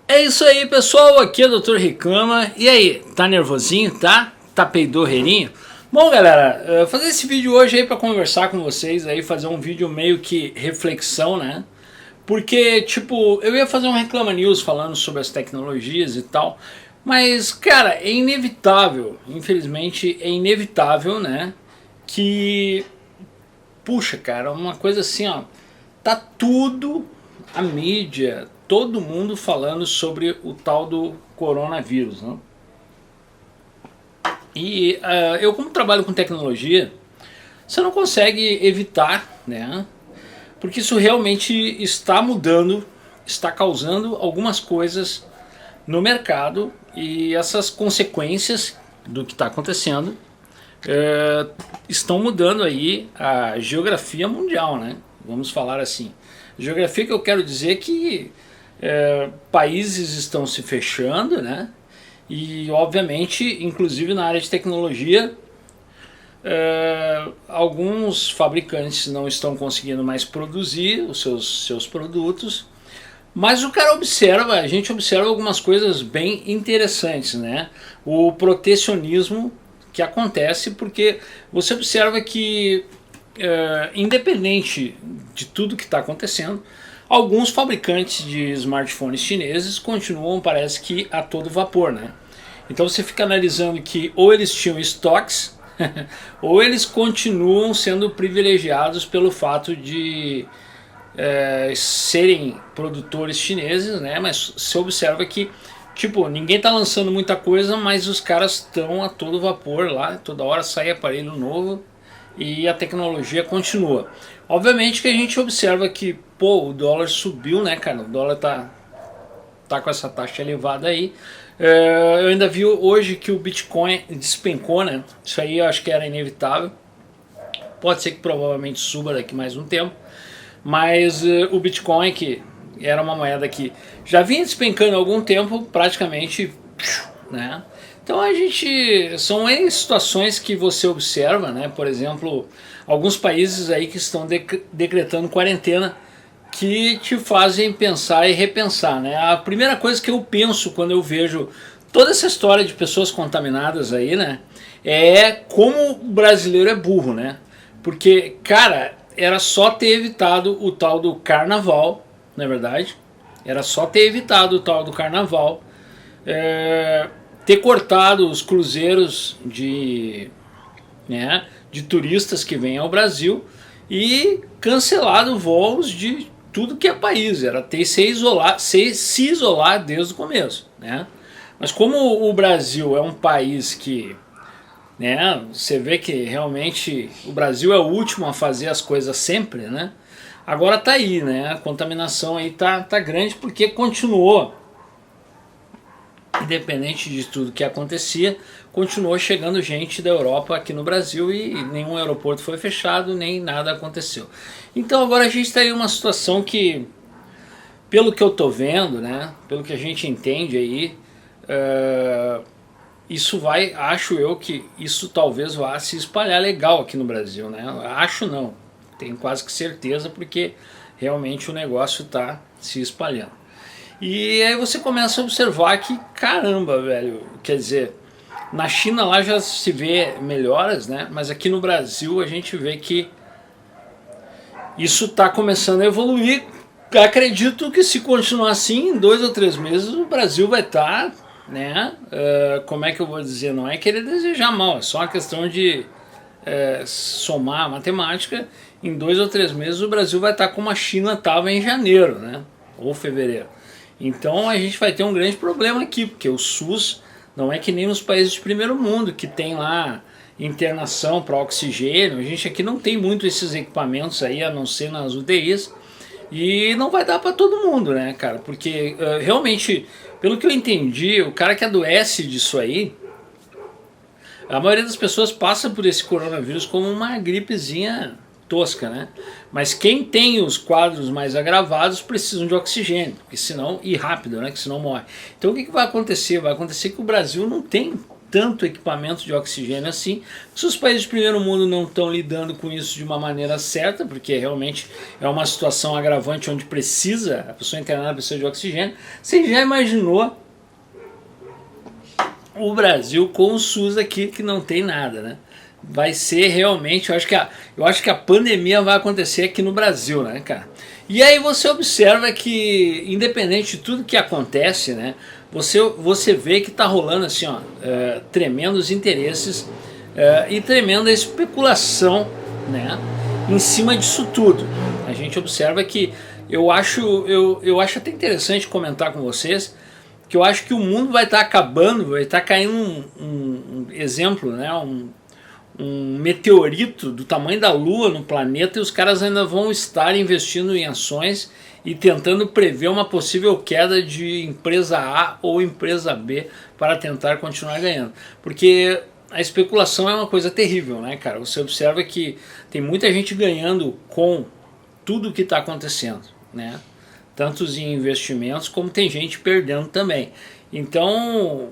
É isso aí, pessoal, aqui é o Dr. Reclama. E aí, tá nervosinho, tá? Tá peidorreirinho? Bom, galera, fazer esse vídeo hoje aí pra conversar com vocês aí, fazer um vídeo meio que reflexão, né? Porque, tipo, eu ia fazer um Reclama News falando sobre as tecnologias e tal, mas, cara, é inevitável, infelizmente é inevitável, né, que, puxa, cara, uma coisa assim, ó, tá tudo, a mídia, todo mundo falando sobre o tal do coronavírus, né? E eu, como trabalho com tecnologia, você não consegue evitar, né? Porque isso realmente está mudando, está causando algumas coisas no mercado, e essas consequências do que está acontecendo estão mudando aí a geografia mundial, né? Vamos falar assim. Geografia que eu quero dizer que países estão se fechando, né? E obviamente, inclusive na área de tecnologia, alguns fabricantes não estão conseguindo mais produzir os seus produtos, mas o cara observa, a gente observa algumas coisas bem interessantes, né? O protecionismo que acontece, porque você observa que independente de tudo que está acontecendo, alguns fabricantes de smartphones chineses continuam, parece que, a todo vapor, né? Então você fica analisando que ou eles tinham estoques ou eles continuam sendo privilegiados pelo fato de serem produtores chineses, né? Mas você observa que, tipo, ninguém está lançando muita coisa, mas os caras estão a todo vapor lá, toda hora sai aparelho novo e a tecnologia continua. Obviamente que a gente observa que, pô, o dólar subiu, né, cara? O dólar tá com essa taxa elevada aí. Eu ainda vi hoje que o Bitcoin despencou, né? Isso aí eu acho que era inevitável. Pode ser que provavelmente suba daqui mais um tempo. Mas o Bitcoin, que era uma moeda que já vinha despencando há algum tempo, praticamente, né? Então a gente, são N situações que você observa, né? Por exemplo, alguns países aí que estão decretando quarentena, que te fazem pensar e repensar, né? A primeira coisa que eu penso quando eu vejo toda essa história de pessoas contaminadas aí, né, é como o brasileiro é burro, né? Porque, cara, era só ter evitado o tal do carnaval, não é verdade? Era só ter evitado o tal do carnaval, ter cortado os cruzeiros de turistas que vêm ao Brasil e cancelado voos de tudo que é país. Era ter se isolar desde o começo, né? Mas como o Brasil é um país que, né, você vê que realmente o Brasil é o último a fazer as coisas sempre, né? Agora tá aí, né? A contaminação aí tá grande, porque continuou, independente de tudo que acontecia, continuou chegando gente da Europa aqui no Brasil e nenhum aeroporto foi fechado, nem nada aconteceu. Então agora a gente está em uma situação que, pelo que eu tô vendo, né, pelo que a gente entende aí, isso vai, acho eu que isso talvez vá se espalhar legal aqui no Brasil, né? Acho não, tenho quase que certeza, porque realmente o negócio está se espalhando. E aí você começa a observar que, caramba, velho, quer dizer, na China lá já se vê melhoras, né? Mas aqui no Brasil a gente vê que isso está começando a evoluir. Acredito que, se continuar assim, em 2 ou 3 meses o Brasil vai estar, né? Como é que eu vou dizer? Não é querer desejar mal, é só uma questão de somar a matemática. Em 2 ou 3 meses o Brasil vai estar como a China estava em janeiro, né? Ou fevereiro. Então a gente vai ter um grande problema aqui, porque o SUS não é que nem nos países de primeiro mundo, que tem lá internação para oxigênio. A gente aqui não tem muito esses equipamentos aí, a não ser nas UTIs, e não vai dar para todo mundo, né, cara? Porque realmente, pelo que eu entendi, o cara que adoece disso aí, a maioria das pessoas passa por esse coronavírus como uma gripezinha tosca, né? Mas quem tem os quadros mais agravados precisam de oxigênio, porque senão, e rápido, né? Que senão morre. Então o que vai acontecer? Vai acontecer que o Brasil não tem tanto equipamento de oxigênio assim. Se os países de primeiro mundo não estão lidando com isso de uma maneira certa, porque realmente é uma situação agravante onde precisa, a pessoa internada precisa de oxigênio, você já imaginou o Brasil com o SUS aqui que não tem nada, né? Vai ser realmente, eu acho que a pandemia vai acontecer aqui no Brasil, né, cara? E aí você observa que, independente de tudo que acontece, né, você vê que tá rolando assim, ó, tremendos interesses e tremenda especulação, né, em cima disso tudo. A gente observa que eu acho até interessante comentar com vocês que eu acho que o mundo vai estar acabando, vai estar caindo um exemplo, né, um meteorito do tamanho da Lua no planeta, e os caras ainda vão estar investindo em ações e tentando prever uma possível queda de empresa A ou empresa B para tentar continuar ganhando. Porque a especulação é uma coisa terrível, né, cara? Você observa que tem muita gente ganhando com tudo que está acontecendo, né? Tanto em investimentos como tem gente perdendo também. Então,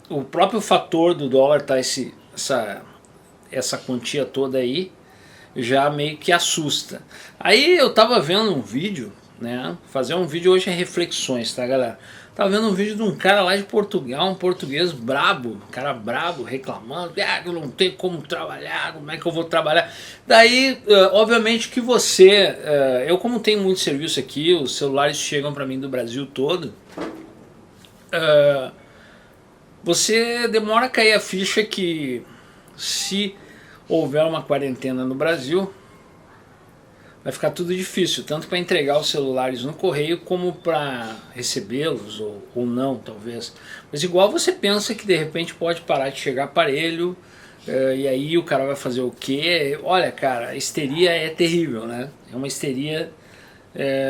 o próprio fator do dólar tá essa quantia toda aí já meio que assusta. Aí eu tava vendo um vídeo, né? Fazer um vídeo hoje é reflexões, tá, galera? Tava vendo um vídeo de um cara lá de Portugal, um português brabo, um cara brabo, reclamando, eu não tenho como trabalhar, como é que eu vou trabalhar? Daí, obviamente que eu como tenho muito serviço aqui, os celulares chegam para mim do Brasil todo, você demora a cair a ficha que se houver uma quarentena no Brasil, vai ficar tudo difícil, tanto para entregar os celulares no correio como para recebê-los ou não, talvez. Mas igual você pensa que de repente pode parar de chegar aparelho, e aí o cara vai fazer o quê? Olha, cara, a histeria é terrível, né? É uma histeria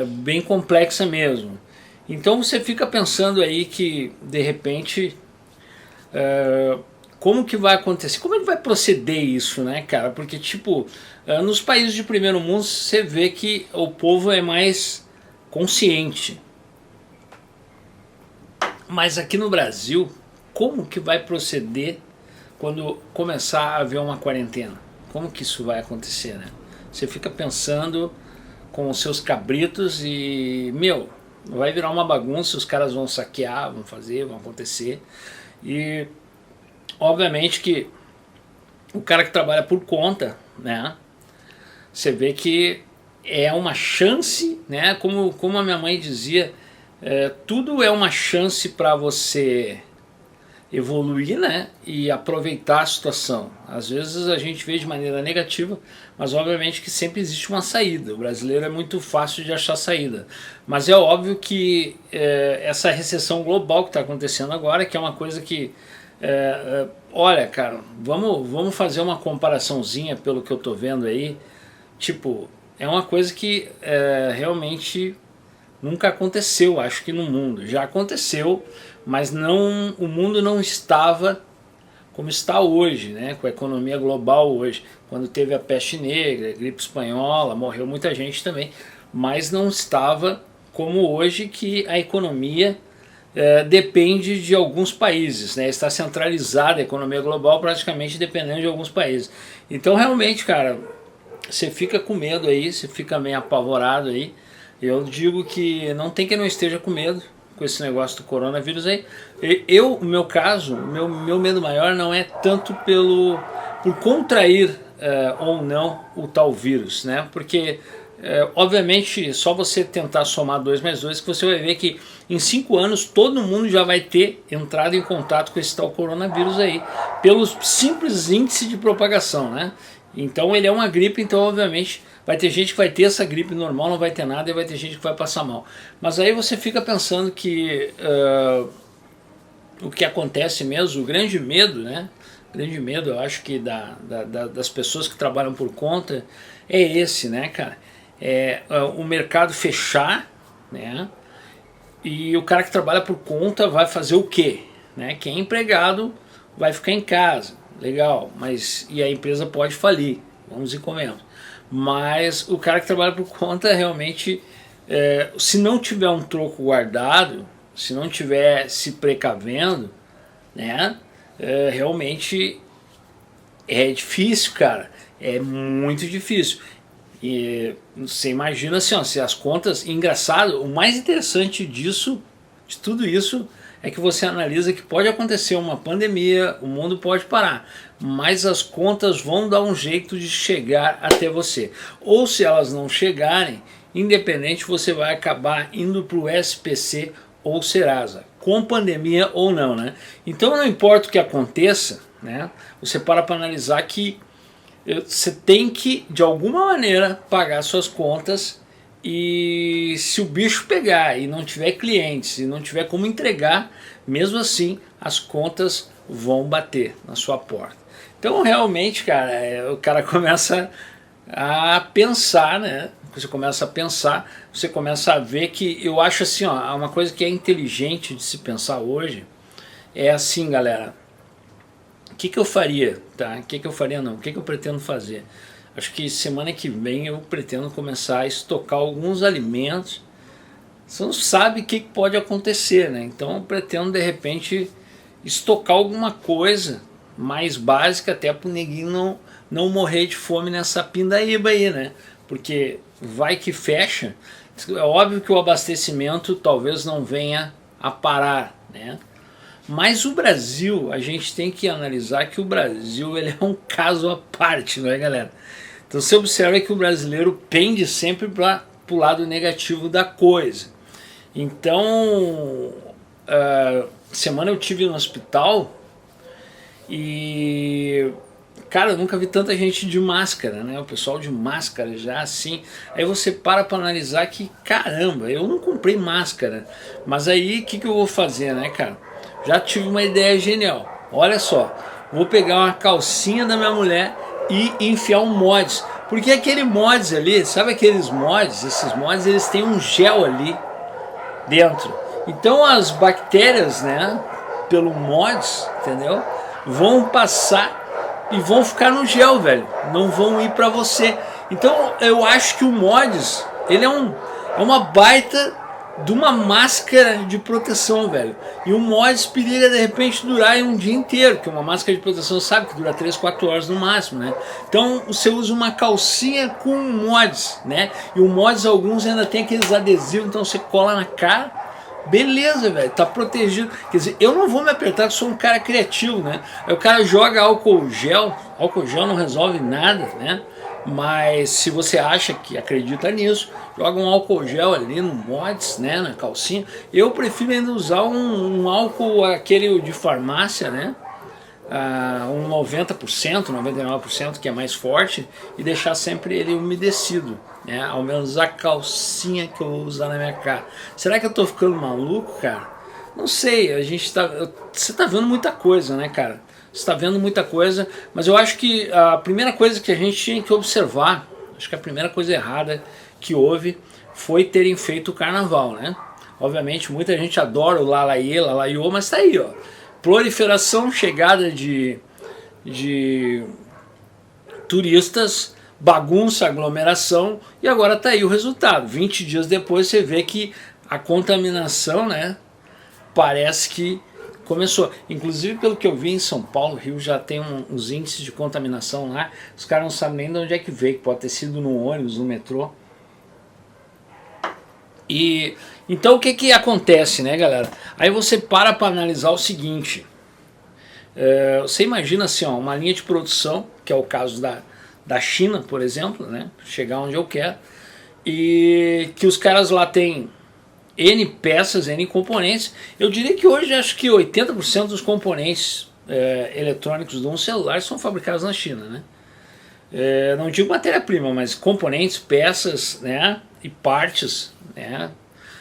bem complexa mesmo. Então você fica pensando aí que de repente como que vai acontecer? Como é que vai proceder isso, né, cara? Porque, tipo, nos países de primeiro mundo você vê que o povo é mais consciente. Mas aqui no Brasil, como que vai proceder quando começar a haver uma quarentena? Como que isso vai acontecer, né? Você fica pensando com os seus cabritos e, meu, vai virar uma bagunça, os caras vão saquear, vão acontecer. E obviamente que o cara que trabalha por conta, né, você vê que é uma chance, né, como a minha mãe dizia, tudo é uma chance para você evoluir, né, e aproveitar a situação. Às vezes a gente vê de maneira negativa, mas obviamente que sempre existe uma saída. O brasileiro é muito fácil de achar saída, mas é óbvio que essa recessão global que está acontecendo agora, que é uma coisa que olha, cara, vamos fazer uma comparaçãozinha pelo que eu tô vendo aí. Tipo, é uma coisa que realmente nunca aconteceu, acho que no mundo. Já aconteceu, mas não, o mundo não estava como está hoje, né? Com a economia global hoje. Quando teve a peste negra, a gripe espanhola, morreu muita gente também, mas não estava como hoje, que a economia depende de alguns países, né? Está centralizada a economia global praticamente dependendo de alguns países. Então realmente, cara, você fica com medo aí, você fica meio apavorado aí. Eu digo que não tem quem não esteja com medo com esse negócio do coronavírus aí. No meu caso, meu medo maior não é tanto por contrair ou não o tal vírus, né? Porque obviamente só você tentar somar 2 mais 2 que você vai ver que em 5 anos todo mundo já vai ter entrado em contato com esse tal coronavírus aí, pelo simples índice de propagação, né? Então ele é uma gripe, então obviamente vai ter gente que vai ter essa gripe normal, não vai ter nada, e vai ter gente que vai passar mal. Mas aí você fica pensando que o que acontece mesmo, o grande medo, né? O grande medo, eu acho que das pessoas que trabalham por conta é esse, né, cara? O mercado fechar, né? E o cara que trabalha por conta vai fazer o quê? Né? Quem é empregado vai ficar em casa, legal, mas e a empresa pode falir, vamos e comemos. Mas o cara que trabalha por conta realmente, se não tiver um troco guardado, se não tiver se precavendo, né, realmente é difícil, cara, é muito difícil. E você imagina assim, ó, se as contas, engraçado, o mais interessante disso, de tudo isso, é que você analisa que pode acontecer uma pandemia, o mundo pode parar, mas as contas vão dar um jeito de chegar até você. Ou se elas não chegarem, independente, você vai acabar indo para o SPC ou Serasa, com pandemia ou não, né? Então não importa o que aconteça, né? Você para analisar que você tem que, de alguma maneira, pagar suas contas, e se o bicho pegar e não tiver clientes e não tiver como entregar, mesmo assim as contas vão bater na sua porta. Então realmente, cara, o cara começa a pensar, né? Você começa a pensar, você começa a ver que, eu acho assim, ó, uma coisa que é inteligente de se pensar hoje é assim, galera. O que eu faria, tá? O que eu faria não, o que eu pretendo fazer? Acho que semana que vem eu pretendo começar a estocar alguns alimentos. Você não sabe o que pode acontecer, né? Então eu pretendo de repente estocar alguma coisa mais básica, até para o neguinho não morrer de fome nessa pindaíba aí, né? Porque vai que fecha. É óbvio que o abastecimento talvez não venha a parar, né? Mas o Brasil, a gente tem que analisar que o Brasil ele é um caso à parte, não é, galera? Então você observa que o brasileiro pende sempre para o lado negativo da coisa. Então, semana eu tive no hospital e, cara, eu nunca vi tanta gente de máscara, né? O pessoal de máscara já assim. Aí você para analisar que, caramba, eu não comprei máscara. Mas aí o que eu vou fazer, né, cara? Já tive uma ideia genial. Olha só, vou pegar uma calcinha da minha mulher e enfiar um mods. Porque aquele mods ali, sabe aqueles mods? Esses mods, eles têm um gel ali dentro. Então as bactérias, né, pelo mods, entendeu? Vão passar e vão ficar no gel, velho. Não vão ir pra você. Então eu acho que o mods, ele é uma baita de uma máscara de proteção, velho. E o mods periga de repente durar um dia inteiro, porque uma máscara de proteção sabe que dura 3, 4 horas no máximo, né? Então você usa uma calcinha com mods, né? E o mods, alguns ainda tem aqueles adesivos, então você cola na cara, beleza, velho, tá protegido. Quer dizer, eu não vou me apertar, eu sou um cara criativo, né? Aí o cara joga álcool gel não resolve nada, né? Mas se você acha que acredita nisso, joga um álcool gel ali no mods, né, na calcinha. Eu prefiro ainda usar um álcool, aquele de farmácia, né, um 90%, 99%, que é mais forte, e deixar sempre ele umedecido, né, ao menos a calcinha que eu vou usar na minha cara. Será que eu tô ficando maluco, cara? Não sei, você tá vendo muita coisa, né, cara? Você está vendo muita coisa, mas eu acho que a primeira coisa que a gente tinha que observar, acho que a primeira coisa errada que houve foi terem feito o carnaval, né? Obviamente muita gente adora o Lalaiê, Lalaiô, mas tá aí, ó. Proliferação, chegada de turistas, bagunça, aglomeração, e agora tá aí o resultado. 20 dias depois você vê que a contaminação, né, parece que começou. Inclusive, pelo que eu vi em São Paulo, Rio já tem uns índices de contaminação lá. Os caras não sabem nem de onde é que veio, que pode ter sido no ônibus, no metrô. E então o que acontece, né, galera? Aí você para analisar o seguinte. Você imagina assim, ó, uma linha de produção, que é o caso da China, por exemplo, né? Chegar onde eu quero. E que os caras lá têm N peças, N componentes. Eu diria que hoje acho que 80% dos componentes eletrônicos de um celular são fabricados na China, né? Não digo matéria-prima, mas componentes, peças, né, e partes, né,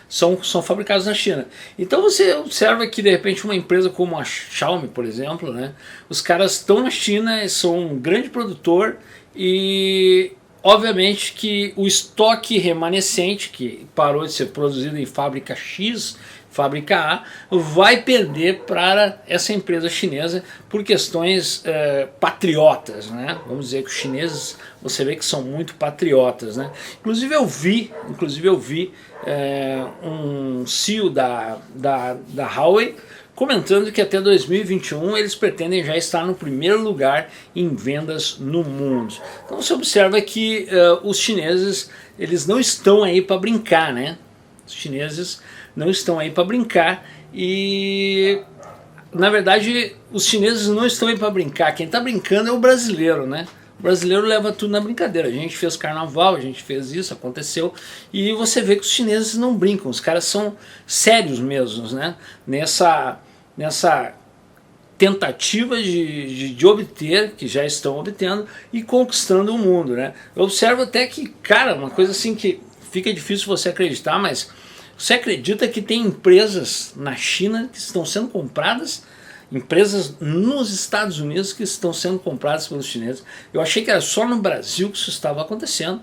são fabricados na China. Então você observa que de repente uma empresa como a Xiaomi, por exemplo, né, os caras estão na China, são um grande produtor e obviamente que o estoque remanescente, que parou de ser produzido em fábrica X, fábrica A, vai perder para essa empresa chinesa por questões patriotas, né? Vamos dizer que os chineses, você vê que são muito patriotas, né? Inclusive eu vi um CEO da Huawei comentando que até 2021 eles pretendem já estar no primeiro lugar em vendas no mundo. Então você observa que os chineses, eles não estão aí para brincar, né? Os chineses não estão aí para brincar e, na verdade, os chineses não estão aí para brincar. Quem está brincando é o brasileiro, né? O brasileiro leva tudo na brincadeira. A gente fez carnaval, a gente fez isso, aconteceu. E você vê que os chineses não brincam. Os caras são sérios mesmos, né? Nessa tentativa de obter, que já estão obtendo, e conquistando o mundo, né? Eu observo até que, cara, uma coisa assim que fica difícil você acreditar, mas você acredita que tem empresas na China que estão sendo compradas, empresas nos Estados Unidos que estão sendo compradas pelos chineses? Eu achei que era só no Brasil que isso estava acontecendo,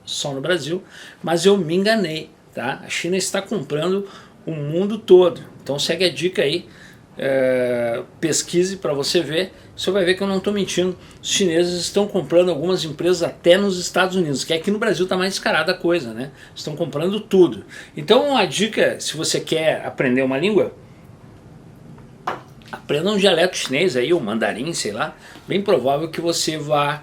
só no Brasil, mas eu me enganei, tá? A China está comprando o mundo todo. Então segue a dica aí, pesquise para você ver, você vai ver que eu não estou mentindo. Os chineses estão comprando algumas empresas até nos Estados Unidos, que aqui no Brasil está mais descarada a coisa, né? Estão comprando tudo. Então a dica, se você quer aprender uma língua, aprenda um dialeto chinês aí, ou mandarim, sei lá. Bem provável que você vá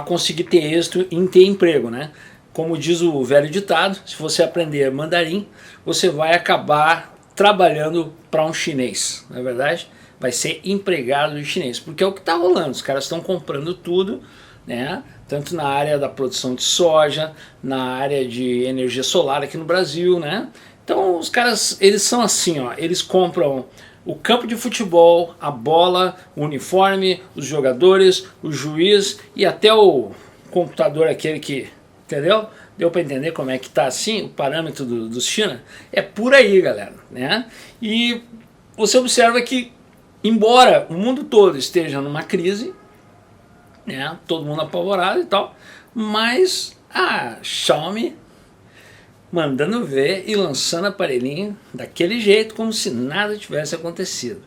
conseguir ter êxito em ter emprego, né? Como diz o velho ditado, se você aprender mandarim, você vai acabar trabalhando para um chinês, não é verdade? Vai ser empregado de chinês, porque é o que está rolando. Os caras estão comprando tudo, né? Tanto na área da produção de soja, na área de energia solar aqui no Brasil, né? Então os caras, eles são assim, ó, eles compram o campo de futebol, a bola, o uniforme, os jogadores, o juiz e até o computador aquele que, entendeu? Deu para entender como é que tá assim, o parâmetro dos China? É por aí, galera, né? E você observa que, embora o mundo todo esteja numa crise, né, todo mundo apavorado e tal, mas a Xiaomi mandando ver e lançando aparelhinho daquele jeito, como se nada tivesse acontecido.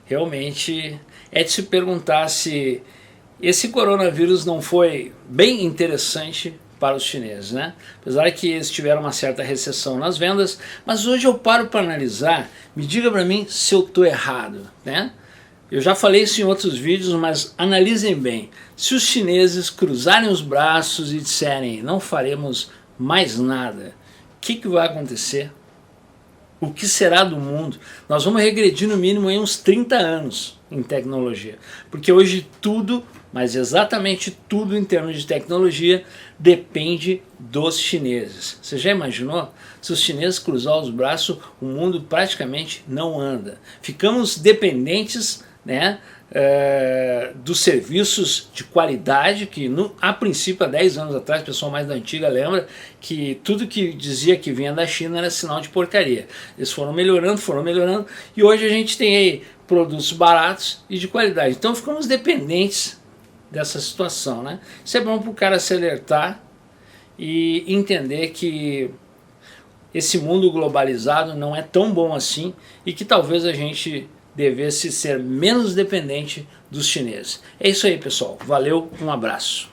Realmente é de se perguntar se esse coronavírus não foi bem interessante para os chineses, né? Apesar que eles tiveram uma certa recessão nas vendas, mas hoje eu paro para analisar, me diga para mim se eu estou errado, né? Eu já falei isso em outros vídeos, mas analisem bem. Se os chineses cruzarem os braços e disserem não faremos mais nada, o que vai acontecer? O que será do mundo? Nós vamos regredir no mínimo em uns 30 anos em tecnologia, porque hoje tudo, mas exatamente tudo em termos de tecnologia, depende dos chineses. Você já imaginou? Se os chineses cruzar os braços, o mundo praticamente não anda. Ficamos dependentes, né, dos serviços de qualidade, que a princípio, há 10 anos atrás, o pessoal mais da antiga lembra que tudo que dizia que vinha da China era sinal de porcaria. Eles foram melhorando, e hoje a gente tem aí produtos baratos e de qualidade. Então ficamos dependentes dessa situação, né? Isso é bom para o cara se alertar e entender que esse mundo globalizado não é tão bom assim e que talvez a gente devesse ser menos dependente dos chineses. É isso aí, pessoal. Valeu, um abraço.